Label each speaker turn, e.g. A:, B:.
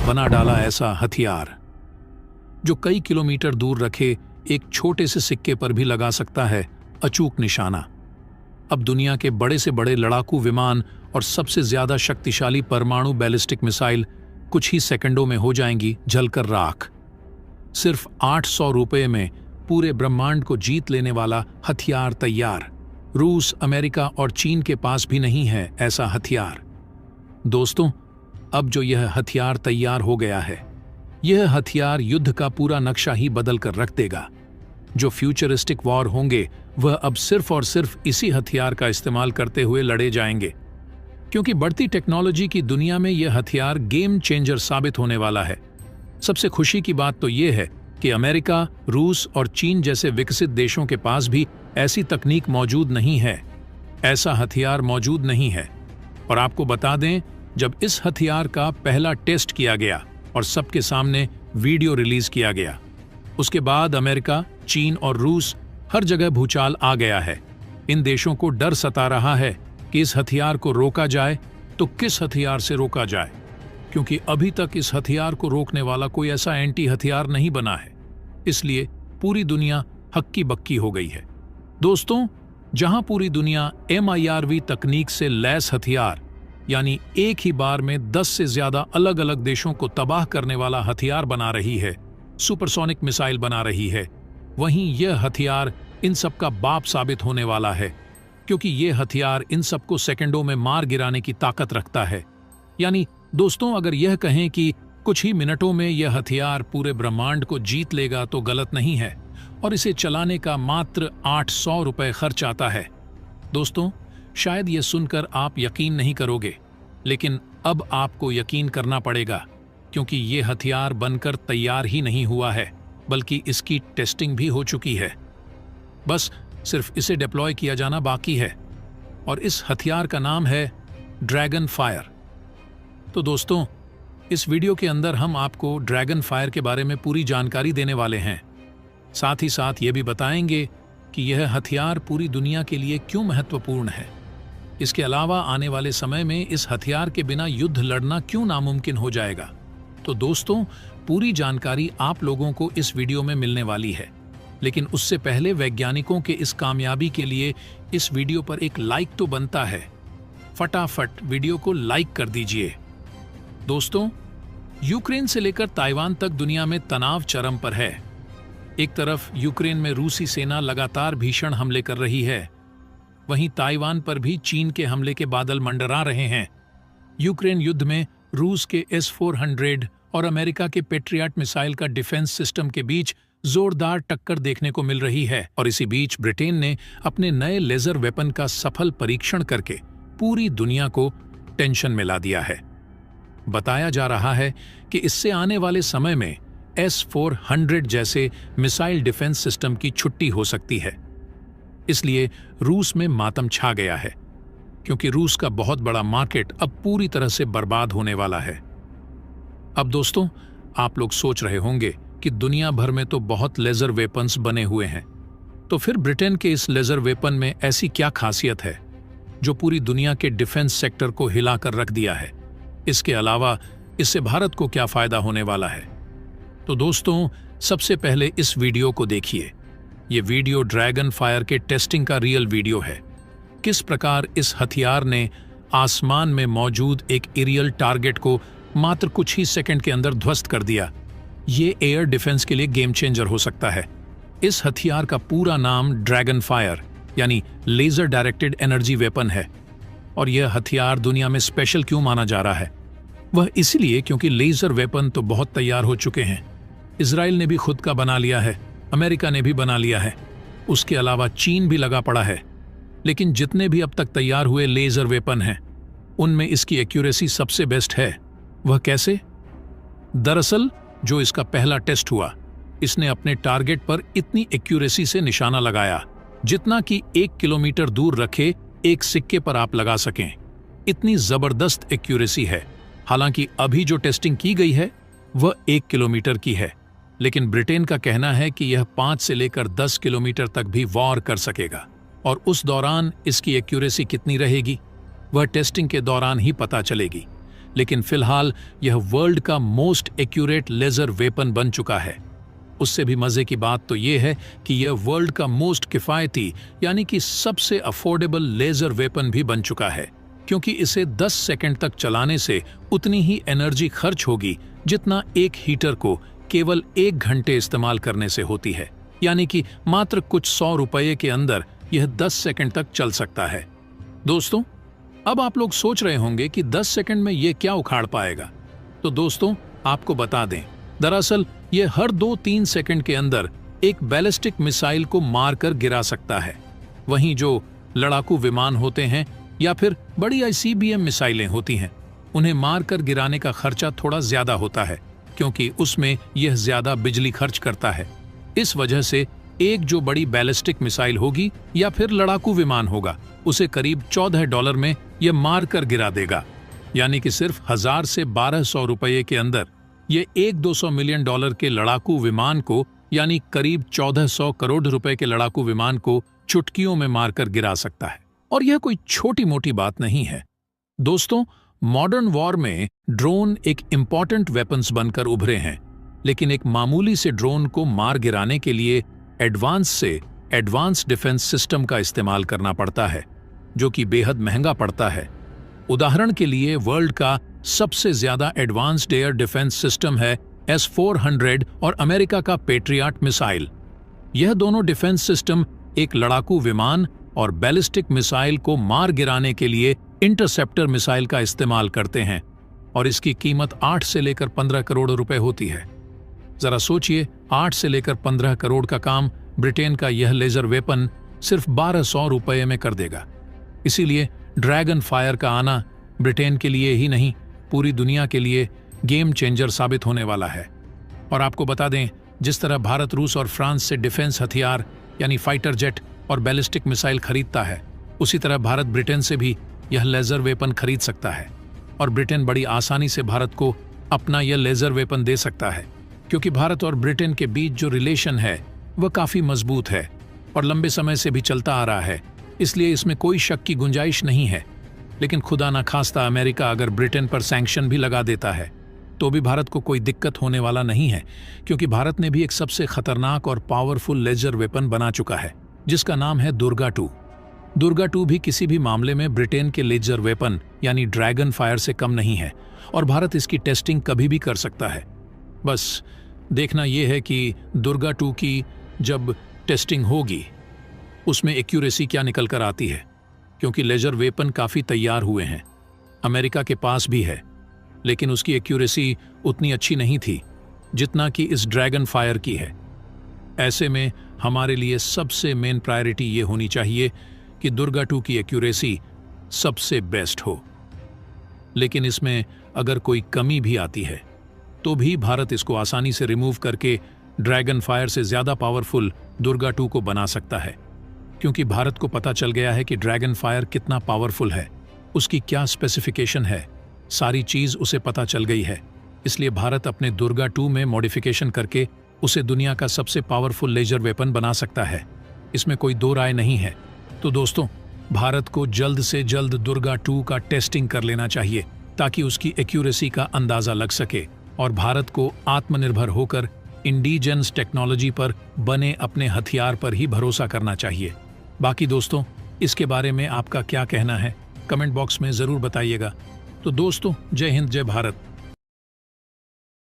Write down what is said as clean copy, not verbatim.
A: बना डाला ऐसा हथियार जो कई किलोमीटर दूर रखे एक छोटे से सिक्के पर भी लगा सकता है अचूक निशाना। अब दुनिया के बड़े से बड़े लड़ाकू विमान और सबसे ज्यादा शक्तिशाली परमाणु बैलिस्टिक मिसाइल कुछ ही सेकंडों में हो जाएंगी जलकर राख। सिर्फ 800 रुपए में पूरे ब्रह्मांड को जीत लेने वाला हथियार तैयार। रूस, अमेरिका और चीन के पास भी नहीं है ऐसा हथियार। दोस्तों, अब जो यह हथियार तैयार हो गया है, यह हथियार युद्ध का पूरा नक्शा ही बदल कर रख देगा। जो फ्यूचरिस्टिक वॉर होंगे वह अब सिर्फ और सिर्फ इसी हथियार का इस्तेमाल करते हुए लड़े जाएंगे, क्योंकि बढ़ती टेक्नोलॉजी की दुनिया में यह हथियार गेम चेंजर साबित होने वाला है। सबसे खुशी की बात तो यह है कि अमेरिका, रूस और चीन जैसे विकसित देशों के पास भी ऐसी तकनीक मौजूद नहीं है, ऐसा हथियार मौजूद नहीं है। और आपको बता दें, जब इस हथियार का पहला टेस्ट किया गया और सबके सामने वीडियो रिलीज किया गया, उसके बाद अमेरिका, चीन और रूस हर जगह भूचाल आ गया है। इन देशों को डर सता रहा है कि इस हथियार को रोका जाए तो किस हथियार से रोका जाए, क्योंकि अभी तक इस हथियार को रोकने वाला कोई ऐसा एंटी हथियार नहीं बना है। इसलिए पूरी दुनिया हक्की बक्की हो गई है। दोस्तों, जहां पूरी दुनिया MIRV तकनीक से लैस हथियार, यानी एक ही बार में 10 से ज्यादा अलग अलग देशों को तबाह करने वाला हथियार बना रही है, सुपरसोनिक मिसाइल बना रही है, वहीं यह हथियार इन सब का बाप साबित होने वाला है, क्योंकि यह हथियार इन सबको सेकंडों में मार गिराने की ताकत रखता है। यानी दोस्तों, अगर यह कहें कि कुछ ही मिनटों में यह हथियार पूरे ब्रह्मांड को जीत लेगा तो गलत नहीं है, और इसे चलाने का मात्र 800 रुपए खर्च आता है। दोस्तों, शायद यह सुनकर आप यकीन नहीं करोगे, लेकिन अब आपको यकीन करना पड़ेगा, क्योंकि यह हथियार बनकर तैयार ही नहीं हुआ है, बल्कि इसकी टेस्टिंग भी हो चुकी है। बस सिर्फ इसे डिप्लॉय किया जाना बाकी है, और इस हथियार का नाम है ड्रैगन फायर। तो दोस्तों, इस वीडियो के अंदर हम आपको ड्रैगन फायर के बारे में पूरी जानकारी देने वाले हैं। साथ ही साथ ये भी बताएंगे कि यह हथियार पूरी दुनिया के लिए क्यों महत्वपूर्ण है। इसके अलावा आने वाले समय में इस हथियार के बिना युद्ध लड़ना क्यों नामुमकिन हो जाएगा। तो दोस्तों, पूरी जानकारी आप लोगों को इस वीडियो में मिलने वाली है, लेकिन उससे पहले वैज्ञानिकों के इस कामयाबी के लिए इस वीडियो पर एक लाइक तो बनता है। फटाफट वीडियो को लाइक कर दीजिए। दोस्तों, यूक्रेन से लेकर ताइवान तक दुनिया में तनाव चरम पर है। एक तरफ यूक्रेन में रूसी सेना लगातार भीषण हमले कर रही है, वहीं ताइवान पर भी चीन के हमले के बादल मंडरा रहे हैं। यूक्रेन युद्ध में रूस के S-400 और अमेरिका के पेट्रियट मिसाइल का डिफेंस सिस्टम के बीच जोरदार टक्कर देखने को मिल रही है, और इसी बीच ब्रिटेन ने अपने नए लेजर वेपन का सफल परीक्षण करके पूरी दुनिया को टेंशन में ला दिया है। बताया जा रहा है कि इससे आने वाले समय में S-400 जैसे मिसाइल डिफेंस सिस्टम की छुट्टी हो सकती है। इसलिए रूस में मातम छा गया है, क्योंकि रूस का बहुत बड़ा मार्केट अब पूरी तरह से बर्बाद होने वाला है। अब दोस्तों, आप लोग सोच रहे होंगे कि दुनिया भर में तो बहुत लेजर वेपन्स बने हुए हैं, तो फिर ब्रिटेन के इस लेजर वेपन में ऐसी क्या खासियत है जो पूरी दुनिया के डिफेंस सेक्टर को हिलाकर रख दिया है। इसके अलावा इससे भारत को क्या फायदा होने वाला है। तो दोस्तों, सबसे पहले इस वीडियो को देखिए। ये वीडियो ड्रैगन फायर के टेस्टिंग का रियल वीडियो है। किस प्रकार इस हथियार ने आसमान में मौजूद एक एरियल टारगेट को मात्र कुछ ही सेकंड के अंदर ध्वस्त कर दिया। ये एयर डिफेंस के लिए गेम चेंजर हो सकता है। इस हथियार का पूरा नाम ड्रैगन फायर यानी लेजर डायरेक्टेड एनर्जी वेपन है। और यह हथियार दुनिया में स्पेशल क्यों माना जा रहा है? वह इसलिए क्योंकि लेजर वेपन तो बहुत तैयार हो चुके हैं। इजराइल ने भी खुद का बना लिया है, अमेरिका ने भी बना लिया है, उसके अलावा चीन भी लगा पड़ा है। लेकिन जितने भी अब तक तैयार हुए लेजर वेपन हैं, उनमें इसकी एक्यूरेसी सबसे बेस्ट है। वह कैसे? दरअसल जो इसका पहला टेस्ट हुआ, इसने अपने टारगेट पर इतनी एक्यूरेसी से निशाना लगाया जितना कि 1 किलोमीटर दूर रखे एक सिक्के पर आप लगा सकें। इतनी जबरदस्त एक्यूरेसी है। हालांकि अभी जो टेस्टिंग की गई है वह 1 किलोमीटर की है, लेकिन ब्रिटेन का कहना है कि यह 5 से लेकर 10 किलोमीटर तक भी वॉर कर सकेगा। और उस दौरान इसकी एक्यूरेसी कितनी रहेगी, वह टेस्टिंग के दौरान ही पता चलेगी। लेकिन फिलहाल यह वर्ल्ड का मोस्ट एक्यूरेट लेजर वेपन बन चुका है। उससे भी मजे की बात तो यह है कि यह वर्ल्ड का मोस्ट किफायती यानी कि सबसे अफोर्डेबल लेजर वेपन भी बन चुका है, क्योंकि इसे 10 सेकंड तक चलाने से उतनी ही एनर्जी खर्च होगी जितना एक हीटर को केवल 1 घंटे इस्तेमाल करने से होती है। यानी कि मात्र कुछ 100 रुपये के अंदर यह 10 सेकंड तक चल सकता है। दोस्तों, अब आप लोग सोच रहे होंगे कि 10 सेकंड में यह क्या उखाड़ पाएगा। तो दोस्तों, आपको बता दें, दरअसल यह हर 2-3 सेकंड के अंदर एक बैलिस्टिक मिसाइल को मारकर गिरा सकता है। वहीं जो लड़ाकू विमान होते हैं या फिर बड़ी ICBM मिसाइलें होती हैं, उन्हें मारकर गिराने का खर्चा थोड़ा ज्यादा होता है, क्योंकि उसमें यह ज्यादा बिजली खर्च करता है। इस वजह से एक जो बड़ी बैलिस्टिक मिसाइल होगी या फिर लड़ाकू विमान होगा, उसे करीब $14 में यह मारकर गिरा देगा। यानी कि सिर्फ 1000 से 1200 रुपये के अंदर ये 1-200 मिलियन डॉलर के लड़ाकू विमान को, यानी करीब 1400 करोड़ रुपए के लड़ाकू विमान को चुटकियों में मारकर गिरा सकता है। और यह कोई छोटी मोटी बात नहीं है। दोस्तों, मॉडर्न वॉर में ड्रोन एक इंपॉर्टेंट वेपन्स बनकर उभरे हैं, लेकिन एक मामूली से ड्रोन को मार गिराने के लिए एडवांस डिफेंस सिस्टम का इस्तेमाल करना पड़ता है, जो कि बेहद महंगा पड़ता है। उदाहरण के लिए वर्ल्ड का सबसे ज्यादा एडवांस्ड एयर डिफेंस सिस्टम है S-400 और अमेरिका का पेट्रियट मिसाइल। यह दोनों डिफेंस सिस्टम एक लड़ाकू विमान और बैलिस्टिक मिसाइल को मार गिराने के लिए इंटरसेप्टर मिसाइल का इस्तेमाल करते हैं, और इसकी कीमत 8 से लेकर 15 करोड़ रुपए होती है। जरा सोचिए, 8 से लेकर 15 करोड़ का काम ब्रिटेन का यह लेजर वेपन सिर्फ 1200 रुपये में कर देगा। इसीलिए ड्रैगन फायर का आना ब्रिटेन के लिए ही नहीं, पूरी दुनिया के लिए गेम चेंजर साबित होने वाला है। और आपको बता दें, जिस तरह भारत रूस और फ्रांस से डिफेंस हथियार यानी फाइटर जेट और बैलिस्टिक मिसाइल खरीदता है, उसी तरह भारत ब्रिटेन से भी यह लेजर वेपन खरीद सकता है। और ब्रिटेन बड़ी आसानी से भारत को अपना यह लेजर वेपन दे सकता है, क्योंकि भारत और ब्रिटेन के बीच जो रिलेशन है वह काफी मजबूत है और लंबे समय से भी चलता आ रहा है। इसलिए इसमें कोई शक की गुंजाइश नहीं है। लेकिन खुदा ना खास्ता अमेरिका अगर ब्रिटेन पर सैंक्शन भी लगा देता है, तो भी भारत को कोई दिक्कत होने वाला नहीं है, क्योंकि भारत ने भी एक सबसे खतरनाक और पावरफुल लेजर वेपन बना चुका है, जिसका नाम है दुर्गा 2। दुर्गा 2 भी किसी भी मामले में ब्रिटेन के लेजर वेपन यानी ड्रैगन फायर से कम नहीं है, और भारत इसकी टेस्टिंग कभी भी कर सकता है। बस देखना यह है कि दुर्गा 2 की जब टेस्टिंग होगी उसमें एक्यूरेसी क्या निकल कर आती है, क्योंकि लेजर वेपन काफ़ी तैयार हुए हैं, अमेरिका के पास भी है, लेकिन उसकी एक्यूरेसी उतनी अच्छी नहीं थी जितना कि इस ड्रैगन फायर की है। ऐसे में हमारे लिए सबसे मेन प्रायोरिटी ये होनी चाहिए कि दुर्गा 2 की एक्यूरेसी सबसे बेस्ट हो। लेकिन इसमें अगर कोई कमी भी आती है तो भी भारत इसको आसानी से रिमूव करके ड्रैगन फायर से ज़्यादा पावरफुल दुर्गा 2 को बना सकता है, क्योंकि भारत को पता चल गया है कि ड्रैगन फायर कितना पावरफुल है, उसकी क्या स्पेसिफिकेशन है, सारी चीज़ उसे पता चल गई है। इसलिए भारत अपने दुर्गा 2 में मॉडिफिकेशन करके उसे दुनिया का सबसे पावरफुल लेजर वेपन बना सकता है। इसमें कोई दो राय नहीं है। तो दोस्तों, भारत को जल्द से जल्द दुर्गा 2 का टेस्टिंग कर लेना चाहिए, ताकि उसकी एक्यूरेसी का अंदाज़ा लग सके, और भारत को आत्मनिर्भर होकर इंडिजेंस टेक्नोलॉजी पर बने अपने हथियार पर ही भरोसा करना चाहिए। बाकी दोस्तों, इसके बारे में आपका क्या कहना है, कमेंट बॉक्स में ज़रूर बताइएगा। तो दोस्तों, जय हिंद, जय भारत।